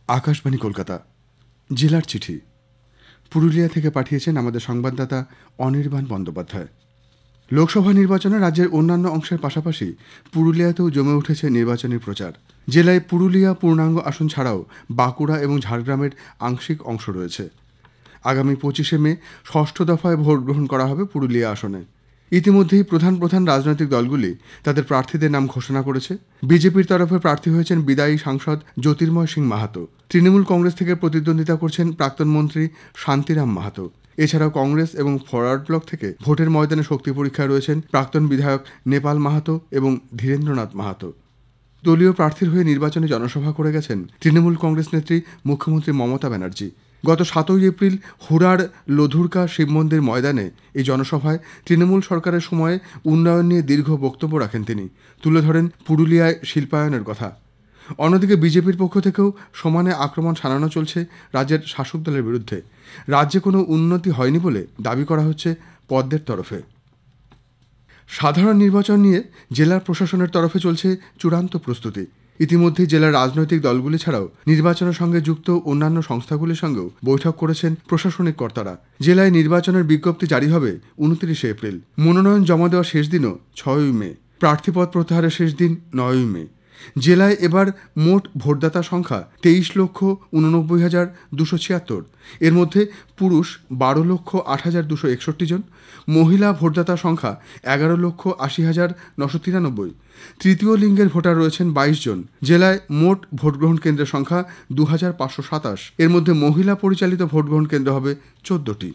আকাশবাণী কলকাতা জেলার চিঠি পুরুলিয়া থেকে পাঠিয়েছেন আমাদের সংবাদদাতা অনির্বাণ বন্দ্যোপাধ্যায়। লোকসভা নির্বাচনে রাজ্যের অন্যান্য অংশের পাশাপাশি পুরুলিয়াতেও জমে উঠেছে নির্বাচনী প্রচার। জেলায় পুরুলিয়া পূর্ণাঙ্গ আসন ছাড়াও বাঁকুড়া এবং ঝাড়গ্রামের আংশিক অংশ রয়েছে। আগামী 25শে মে ষষ্ঠ দফায় ভোট গ্রহণ করা হবে পুরুলিয়া আসনে। ইতিমধ্যেই প্রধান রাজনৈতিক দলগুলি তাদের প্রার্থীদের নাম ঘোষণা করেছে। বিজেপির তরফে প্রার্থী হয়েছেন বিদায়ী সাংসদ জ্যোতির্ময় সিং মাহাতো। তৃণমূল কংগ্রেস থেকে প্রতিদ্বন্দ্বিতা করছেন প্রাক্তন মন্ত্রী শান্তিরাম মাহাতো। এছাড়াও কংগ্রেস এবং ফরওয়ার্ড ব্লক থেকে ভোটের ময়দানে শক্তি পরীক্ষায় রয়েছেন প্রাক্তন বিধায়ক নেপাল মাহাতো এবং ধীরেন্দ্রনাথ মাহাতো। দলীয় প্রার্থীর হয়ে নির্বাচনে জনসভা করে গেছেন তৃণমূল কংগ্রেস নেত্রী মুখ্যমন্ত্রী মমতা ব্যানার্জি। গত 7 এপ্রিল হুড়ার লোধুরকা শিব মন্দির ময়দানে এই জনসভায় তৃণমূল সরকারের সময়ে উন্নয়ন নিয়ে দীর্ঘ বক্তব্য রাখেন তিনি। তুলে ধরেন পুরুলিয়ায় শিল্পায়নের কথা। অন্যদিকে বিজেপির পক্ষ থেকেও সমানে আক্রমণ শানানো চলছে রাজ্যের শাসক দলের বিরুদ্ধে। রাজ্যে কোনো উন্নতি হয়নি বলে দাবি করা হচ্ছে পদ্মের তরফে। সাধারণ নির্বাচন নিয়ে জেলার প্রশাসনের তরফে চলছে চূড়ান্ত প্রস্তুতি। ইতিমধ্যেই জেলার রাজনৈতিক দলগুলি ছাড়াও নির্বাচনের সঙ্গে যুক্ত অন্যান্য সংস্থাগুলির সঙ্গেও বৈঠক করেছেন প্রশাসনিক কর্তারা। জেলায় নির্বাচনের বিজ্ঞপ্তি জারি হবে 29 এপ্রিল। মনোনয়ন জমা দেওয়ার শেষ দিনও 6 মে। প্রার্থীপদ প্রত্যাহারের শেষ দিন 9 মে। জেলায় এবার মোট ভোটদাতা সংখ্যা 23,89,276। এর মধ্যে পুরুষ 12,08,261 জন, মহিলা ভোটদাতা সংখ্যা 11,80,993। তৃতীয় লিঙ্গের ভোটার রয়েছেন 22 জন। জেলায় মোট ভোটগ্রহণ কেন্দ্রের সংখ্যা 2,527। এর মধ্যে মহিলা পরিচালিত ভোটগ্রহণ কেন্দ্র হবে 14টি।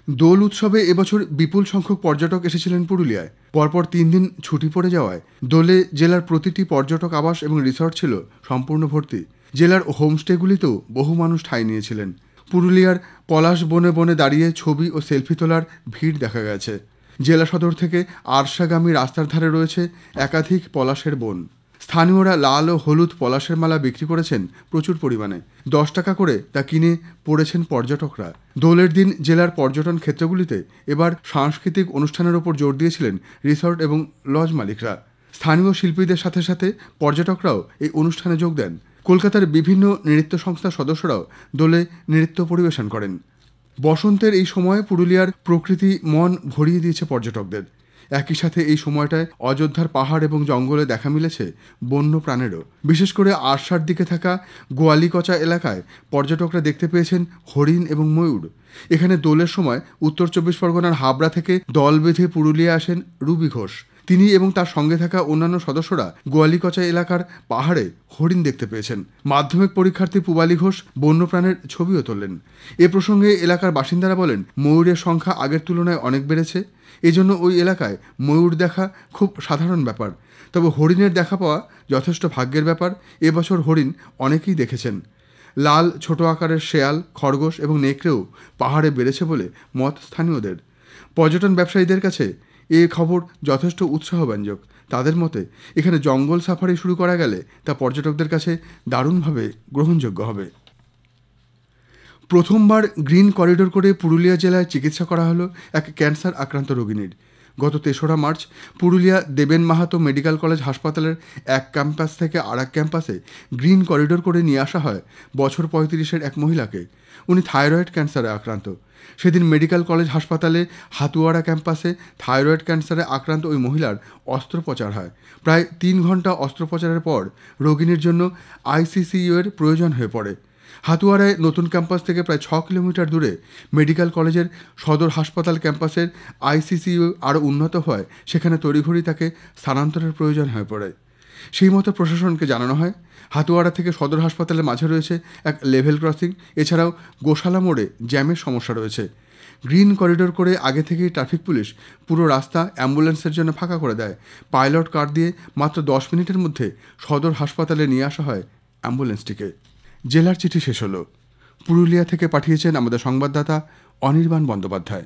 দোল উৎসবে এবছর বিপুল সংখ্যক পর্যটক এসেছিলেন পুরুলিয়ায়। পরপর 3 দিন ছুটি পড়ে যাওয়ায় দোলে জেলার প্রতিটি পর্যটক আবাস এবং রিসর্ট ছিল সম্পূর্ণ ভর্তি। জেলার হোমস্টেগুলিতেও বহু মানুষ ঠাঁই নিয়েছিলেন। পুরুলিয়ার পলাশ বনে বনে দাঁড়িয়ে ছবি ও সেলফি তোলার ভিড় দেখা গেছে। জেলা সদর থেকে আরশাগামী রাস্তার ধারে রয়েছে একাধিক পলাশের বন। স্থানীয়রা লাল ও হলুদ পলাশের মালা বিক্রি করেছেন প্রচুর পরিমাণে। 10 টাকা করে তা কিনে পড়েছেন পর্যটকরা। দোলের দিন জেলার পর্যটন ক্ষেত্রগুলিতে এবার সাংস্কৃতিক অনুষ্ঠানের ওপর জোর দিয়েছিলেন রিসর্ট এবং লজ মালিকরা। স্থানীয় শিল্পীদের সাথে সাথে পর্যটকরাও এই অনুষ্ঠানে যোগ দেন। কলকাতার বিভিন্ন নৃত্য সংস্থার সদস্যরাও দোলে নৃত্য পরিবেশন করেন। বসন্তের এই সময়ে পুরুলিয়ার প্রকৃতি মন ভরিয়ে দিয়েছে পর্যটকদের। একই সাথে এই সময়টায় অযোধ্যার পাহাড় এবং জঙ্গলে দেখা মিলেছে বন্য প্রাণেরও। বিশেষ করে আরশার দিকে থাকা গোয়ালিকচা এলাকায় পর্যটকরা দেখতে পেয়েছেন হরিণ এবং ময়ূর। এখানে দোলের সময় উত্তর 24 পরগনার হাবড়া থেকে দল বেঁধে পুরুলিয়া আসেন রুবি ঘোষ। তিনি এবং তার সঙ্গে থাকা অন্যান্য সদস্যরা গোয়ালিকচা এলাকার পাহাড়ে হরিণ দেখতে পেয়েছেন। মাধ্যমিক পরীক্ষার্থী পুবালি ঘোষ বন্যপ্রাণের ছবিও তোলেন। এ প্রসঙ্গে এলাকার বাসিন্দারা বলেন, ময়ূরের সংখ্যা আগের তুলনায় অনেক বেড়েছে। এজন্য ওই এলাকায় ময়ূর দেখা খুব সাধারণ ব্যাপার। তবে হরিণের দেখা পাওয়া যথেষ্ট ভাগ্যের ব্যাপার। এবছর হরিণ অনেকেই দেখেছেন। লাল ছোট আকারের শেয়াল, খরগোশ এবং নেকড়েও পাহাড়ে বেড়েছে বলে মত স্থানীয়দের। পর্যটন ব্যবসায়ীদের কাছে এ খবর যথেষ্ট উৎসাহব্যঞ্জক। তাদের মতে এখানে জঙ্গল সাফারি শুরু করা গেলে তা পর্যটকদের কাছে দারুণভাবে গ্রহণযোগ্য হবে। প্রথমবার গ্রিন করিডোর করে পুরুলিয়া জেলায় চিকিৎসা করা হলো এক ক্যান্সার আক্রান্ত রোগিনীর। গত 3রা মার্চ পুরুলিয়া দেবেন মাহাতো মেডিকেল কলেজ হাসপাতালের এক ক্যাম্পাস থেকে আরেক ক্যাম্পাসে গ্রিন করিডোর করে নিয়ে আসা হয় বছর 35-এর এক মহিলাকে। উনি থাইরয়েড ক্যান্সারে আক্রান্ত। সেদিন মেডিকেল কলেজ হাসপাতালে হাতুয়ারা ক্যাম্পাসে থাইরয়েড ক্যান্সারে আক্রান্ত ওই মহিলার অস্ত্রোপচার হয়। প্রায় 3 ঘন্টা অস্ত্রোপচারের পর রোগিনীর জন্য আইসিসিইউ এর প্রয়োজন হয়ে পড়ে। হাতুয়ারায় নতুন ক্যাম্পাস থেকে প্রায় 6 কিলোমিটার দূরে মেডিকেল কলেজের সদর হাসপাতাল ক্যাম্পাসের আইসিসিইউ আরও উন্নত হয়। সেখানে তড়িঘড়ি তাকে স্থানান্তরের প্রয়োজন হয়ে পড়ে। সেই মতো প্রশাসনকে জানানো হয়। হাতুয়ারা থেকে সদর হাসপাতালের মাঝে রয়েছে এক লেভেল ক্রসিং। এছাড়াও গোশালা মোড়ে জ্যামের সমস্যা রয়েছে। গ্রিন করিডোর করে আগে থেকেই ট্রাফিক পুলিশ পুরো রাস্তা অ্যাম্বুলেন্সের জন্য ফাঁকা করে দেয়। পাইলট কার দিয়ে মাত্র 10 মিনিটের মধ্যে সদর হাসপাতালে নিয়ে আসা হয় অ্যাম্বুলেন্সটিকে। জেলার চিঠি শেষ হলো। পুরুলিয়া থেকে পাঠিয়েছেন আমাদের সংবাদদাতা অনির্বাণ বন্দ্যোপাধ্যায়।